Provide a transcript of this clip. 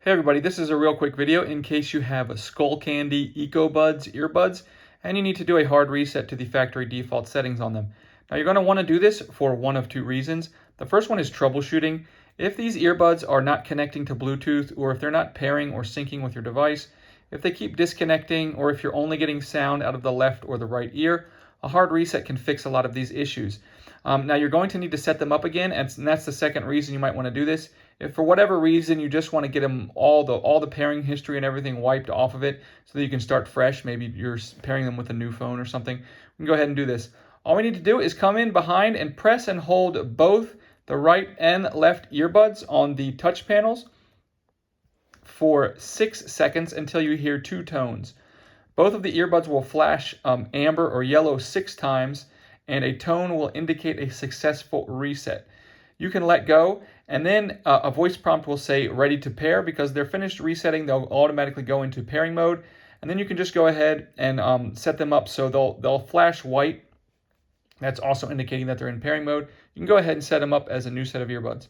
Hey everybody, this is a real quick video in case you have a SkullCandy EcoBuds Earbuds and you need to do a hard reset to the factory default settings on them. Now you're going to want to do this for one of two reasons. The first one is troubleshooting. If these earbuds are not connecting to Bluetooth, or if they're not pairing or syncing with your device, if they keep disconnecting, or if you're only getting sound out of the left or the right ear, a hard reset can fix a lot of these issues. Now you're going to need to set them up again, and that's the second reason you might want to do this. If for whatever reason you just want to get them all the pairing history and everything wiped off of it so that you can start fresh, maybe you're pairing them with a new phone or something, we can go ahead and do this. All we need to do is come in behind and press and hold both the right and left earbuds on the touch panels for 6 seconds until you hear 2 tones. Both of the earbuds will flash amber or yellow 6 times, and a tone will indicate a successful reset. You can let go, and then a voice prompt will say ready to pair. Because they're finished resetting, they'll automatically go into pairing mode, and then you can just go ahead and set them up so they'll flash white. That's also indicating that they're in pairing mode. You can go ahead and set them up as a new set of earbuds.